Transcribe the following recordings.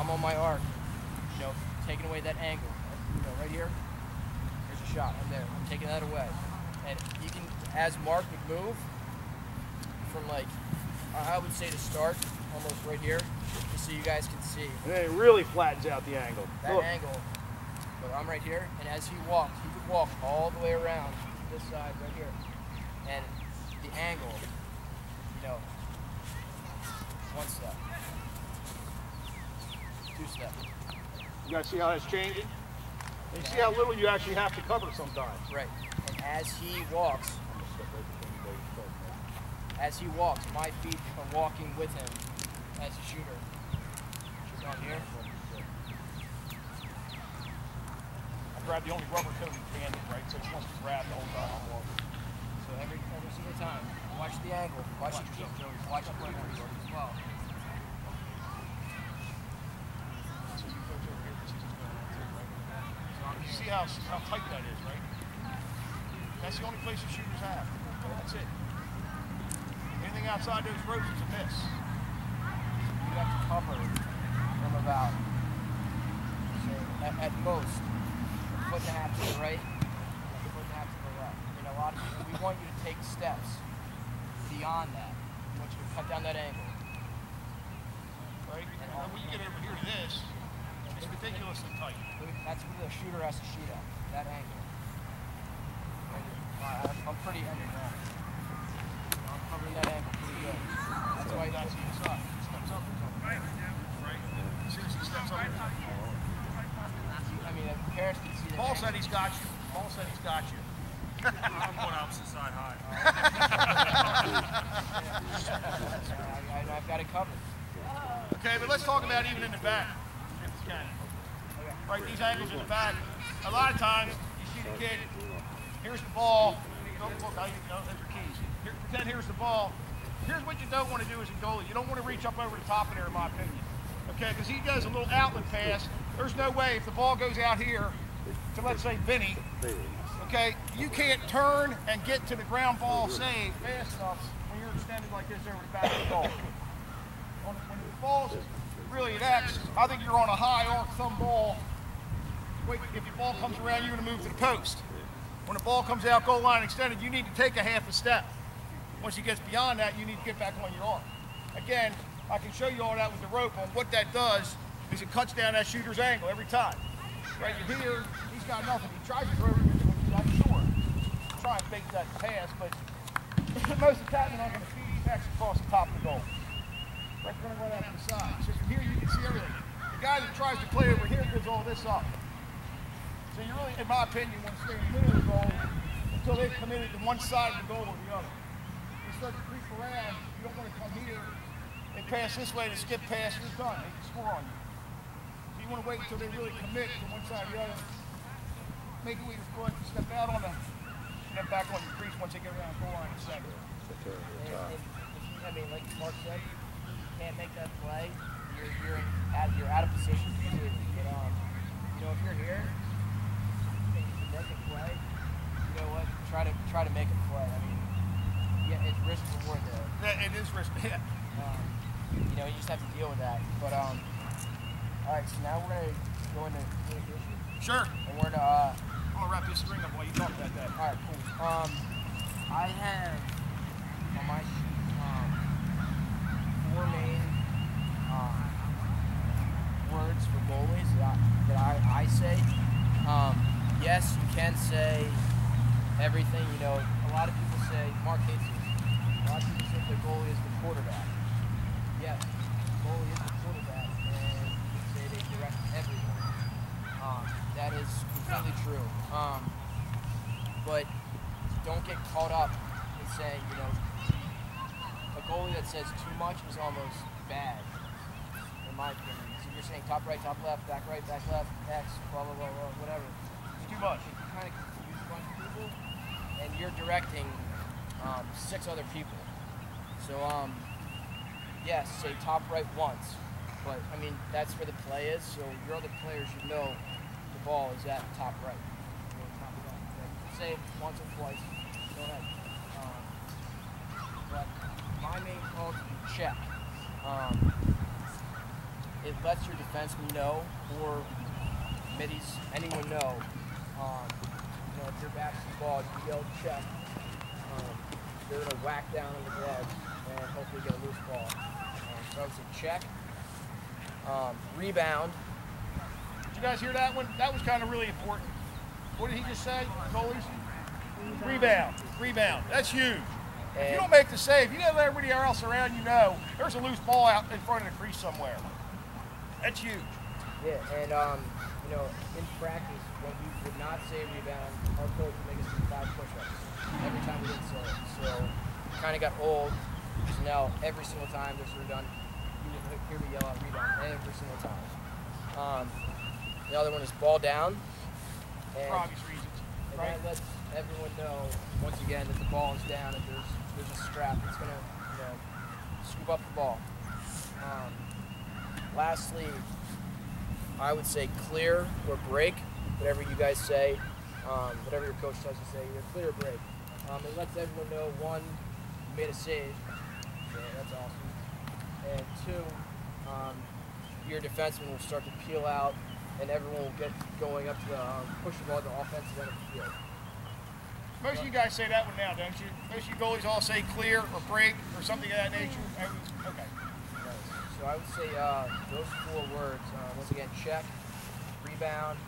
I'm on my arc, you know, taking away that angle. You know, right here, here's a shot. I'm there. I'm taking that away. And you can, as Mark would move, from like, I would say to start, almost right here, just so you guys can see. And then it really flattens out the angle. That angle, but I'm right here, and as he walked, he could walk all the way around this side right here. And the angle, you know, one step, two steps. You guys see how that's changing? And you see how little you actually have to cover sometimes. Right. And as he walks, my feet are walking with him as a shooter. She's on here. I grabbed the only rubber coated bandit, right? So it's supposed to grab the whole time I'm walking. So every single time, watch the angle, watch the keep, watch the quick as well. You see how tight that is, right? That's the only place the shooters have. That's it. Anything outside those ropes is a miss. You have to cover from about, so at most, a foot and a half to the right, a foot and a half to the left. I mean, a lot of people, we want you to take steps beyond that. We want you to cut down that angle. Right? And when you get over here to this, it's ridiculously tight. That's what the shooter has to shoot at, that angle. I'm pretty heavy now. I'm covering that angle pretty good. That's why that's the side. Steps up. Right. Seriously, steps up. I mean, if Paris can see Paul said he's got you. Paul said he's got you. I'm going opposite side high. I've got it covered. Okay, but let's talk about even in the back, if we can. Right, these angles in the back. A lot of times, you see the kid, here's the ball. Look, those are keys. Pretend here's the ball. Here's what you don't want to do as a goalie. You don't want to reach up over the top of there, in my opinion. Okay, because he does a little outlet pass. There's no way if the ball goes out here to, let's say, Vinny, okay, you can't turn and get to the ground ball save fast enough when you're extended like this over the back of the ball. When the ball's really at X, I think you're on a high arc thumb ball. Wait, if the ball comes around, you're going to move to the post. When the ball comes out goal line extended, you need to take a half a step. Once he gets beyond that, you need to get back on your arm. Again, I can show you all that with the rope on what that does is it cuts down that shooter's angle every time. Right, you're here, he's got nothing. He tries to throw it, I'm sure. Try and fake that pass, but most of the time you're not going to feed X across the top of the goal. Right, we're going to run out to the side. So from here you can see everything. The guy that tries to play over here gives all this up. So you really, in my opinion, want to stay in the middle of the goal until they've committed to one side of the goal or the other. You start to creep around, you don't want to come here and pass this way to skip past, you're done. They can score on you. So you want to wait until they really commit to one side or the other. Make it with your foot, step out on the, step back on your crease once they get around the goal line in a second. I mean, like Mark said, you can't make that play. You're out of position to get on. You know, if you're here, make a play. You know what? Try to make a play. I mean, yeah, it's risk reward there. Yeah, it is risk. Yeah. You know, you just have to deal with that. But all right. So now we're gonna go into communication. Sure. And we're gonna. I'm gonna wrap this string up while you talk about that. All right. Cool. I have on my sheet 4 main words for goalies that I say. Yes, you can say everything. You know, a lot of people say, Mark hates this. A lot of people think the goalie is the quarterback. Yes, the goalie is the quarterback, and you can say they direct everyone. That is completely true. But don't get caught up in saying, you know, a goalie that says too much is almost bad, in my opinion. So you're saying top right, top left, back right, back left, X, blah, blah, blah, blah, whatever. Too much. You kind of confuse a bunch of people, and you're directing 6 other people. So, yes, say top right once, but I mean that's where the play is. So your other players should know the ball is at top right. Top right. Like, say it once or twice. Go ahead. But my main call is check. it lets your defenseman know, or middies, anyone know, if you're back to the ball, you yell check, they're going to whack down on the gloves and hopefully get a loose ball. So I would say check. Rebound. Did you guys hear that one? That was kind of really important. What did he just say, goalies? Rebound. Rebound. That's huge. If you don't make the save, you know everybody else around you know there's a loose ball out in front of the crease somewhere. That's huge. Yeah, and in practice, when we would not say rebound, our coach would make us do 5 push-ups every time we didn't say it. So it kind of got old. So now every single time this is done, you just hear me yell out rebound every single time. The other one is ball down. And, for obvious reasons. And right? that lets everyone know once again that the ball is down and there's a strap that's gonna scoop up the ball. Lastly, I would say clear or break, whatever you guys say, whatever your coach tells you to say, either clear or break. It lets everyone know, 1, you made a save, so that's awesome, and 2, your defenseman will start to peel out and everyone will get going up to push the ball to the offensive end of the field. Most of you guys say that one now, don't you? Most of you goalies all say clear or break or something of that nature. Okay. So I would say those 4 words, once again, check, rebound,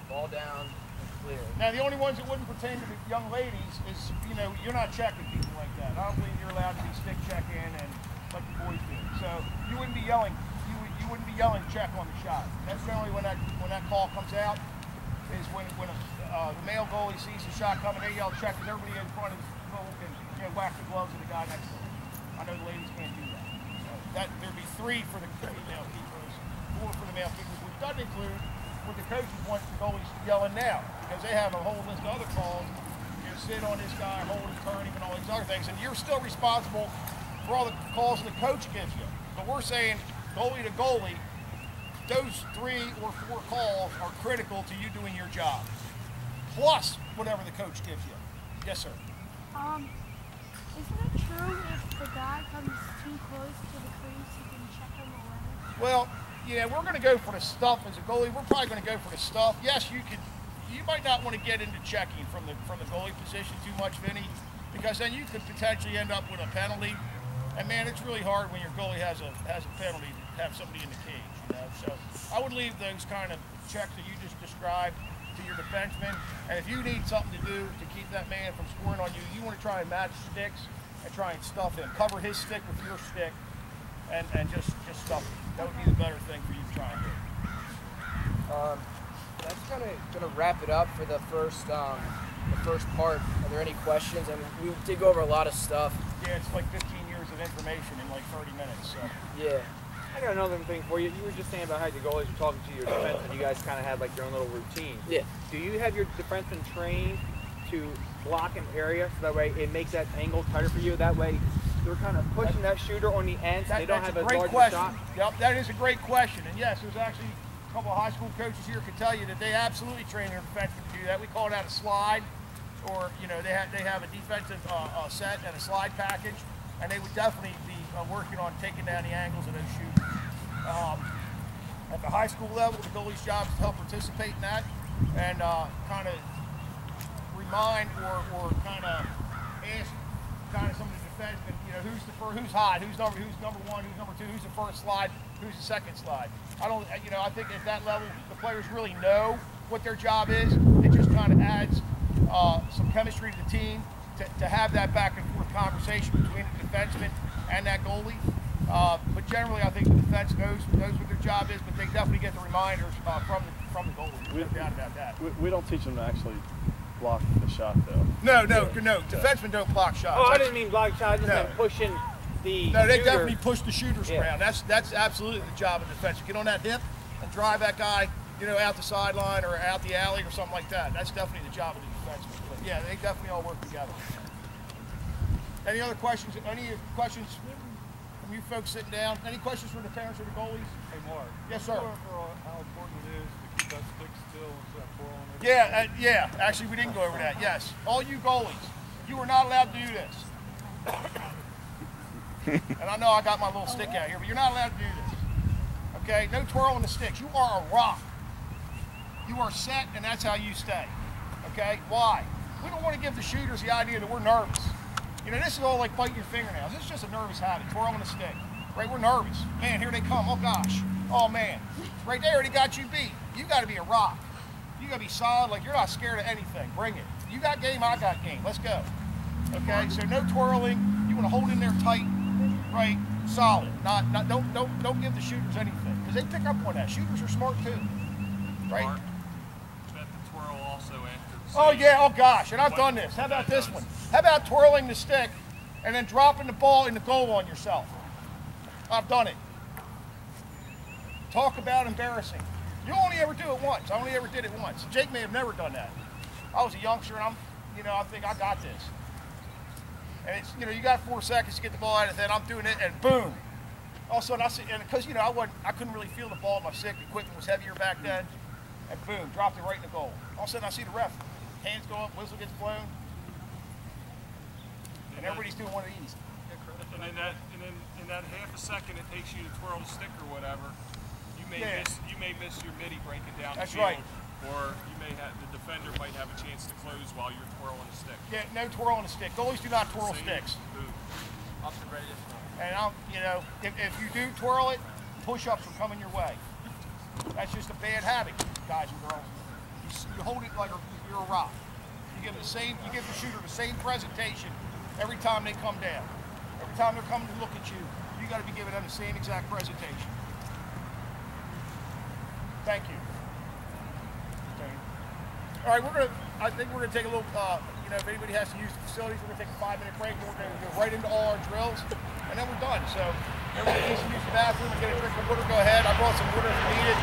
ball down, and clear. Now, the only ones that wouldn't pertain to the young ladies is, you're not checking people like that. I don't believe you're allowed to be stick checking and like the boys do. So you wouldn't be yelling. You wouldn't be yelling check on the shot. That's generally when that call comes out. Is when the male goalie sees the shot coming, they yell check, and everybody in front of the goal can whack the gloves of the guy next to them. I know the ladies can't do that. So there'd be 3 for the female keepers, 4 for the male keepers, which doesn't include what the coaches want the goalies yelling now, because they have a whole list of other calls. Sit on this guy, hold him, turn him, and all these other things, and you're still responsible for all the calls the coach gives you. But we're saying goalie to goalie, those 3 or 4 calls are critical to you doing your job, plus whatever the coach gives you. Yes, sir. Isn't it true if the guy comes too close to the crease, you can check him away? Well, yeah, we're going to go for the stuff as a goalie. We're probably going to go for the stuff. Yes, you could. You might not want to get into checking from the goalie position too much, Vinny, because then you could potentially end up with a penalty. And man, it's really hard when your goalie has a penalty to have somebody in the cage. So I would leave those kind of checks that you just described to your defenseman. And if you need something to do to keep that man from scoring on you, you want to try and match sticks and try and stuff him. Cover his stick with your stick and just stuff him. That would be the better thing for you to try and do. That's gonna wrap it up for the first part. Are there any questions? I mean, we did go over a lot of stuff. Yeah, it's like 15 years of information in like 30 minutes. So. Yeah. I got another thing for you. You were just saying about how your goalies were talking to your defensemen. You guys kind of had like your own little routine. Yeah. Do you have your defensemen trained to block an area so that way it makes that angle tighter for you? That way they're kind of pushing that shooter on the end so they don't have a great larger question. shot? Yep, that is a great question. And yes, there's actually a couple of high school coaches here can tell you that they absolutely train their defensemen to do that. We call that a slide, or they have a defensive set and a slide package, and they would definitely be working on taking down the angles of those shooters. At the high school level, the goalie's job is to help participate in that and kind of remind or kind of ask kind of some of the defensemen, who's hot, who's number 1, who's number 2, who's the first slide, who's the second slide. I think at that level, the players really know what their job is. It just kind of adds some chemistry to the team to have that back and forth conversation between the defenseman and that goalie. But generally, I think the defense knows what their job is, but they definitely get the reminders from the goalie. No doubt about that. We don't teach them to actually block the shot, though. No. Defensemen don't block shots. Oh, I didn't mean block shots. I just meant pushing the No, they shooter. definitely push the shooters around. That's absolutely the job of defense. Get on that hip and drive that guy, out the sideline or out the alley or something like that. That's definitely the job of the defenseman. But yeah, they definitely all work together. Any other questions? Any questions from you folks sitting down? Any questions from the parents or the goalies? Hey, Mark. Yes, sir. How important it is to keep that stick still instead of twirling it? Yeah. Actually, we didn't go over that. Yes. All you goalies, you are not allowed to do this. And I know I got my little stick out here, but you're not allowed to do this. Okay, no twirling the sticks. You are a rock. You are set, and that's how you stay. Okay, why? We don't want to give the shooters the idea that we're nervous. You know, this is all like biting your fingernails. This is just a nervous habit, twirling the stick. Right, we're nervous. Man, here they come. Oh gosh. Oh man. Right there, they got you beat. You got to be a rock. You got to be solid, like you're not scared of anything. Bring it. You got game, I got game. Let's go. Okay, so no twirling. You want to hold in there tight, right? Solid. Don't give the shooters anything, because they pick up on that. Shooters are smart too, right? Mark, you have to twirl also after the Oh save. yeah. Oh gosh. And I've done this. How about this one? How about twirling the stick and then dropping the ball in the goal on yourself? I've done it. Talk about embarrassing. You only ever do it once. I only ever did it once. Jake may have never done that. I was a youngster, and I think I got this. And it's, you got 4 seconds to get the ball out of it. I'm doing it, and boom. All of a sudden, I see, and because I couldn't really feel the ball in my stick. The equipment was heavier back then, and boom, dropped it right in the goal. All of a sudden, I see the ref. Hands go up, whistle gets blown, and everybody's doing one of these. And in that half a second it takes you to twirl the stick or whatever, you may miss your midi breaking down the field. Right. Or the defender might have a chance to close while you're twirling the stick. Yeah, no twirling the stick. Goalies do not twirl Same. sticks. Boom. Up and ready to throw. And if you do twirl it, push-ups are coming your way. That's just a bad habit, guys and girls. You hold it like you're a rock. You give the shooter the same presentation every time they come down. Every time they're coming to look at you, you got to be giving them the same exact presentation. Thank you. All right, I think we're gonna take a little. If anybody has to use the facilities, we're gonna take a 5-minute break. And we're gonna go right into all our drills, and then we're done. So everybody needs to use the bathroom and get a drink of water. Go ahead. I brought some water if you need it.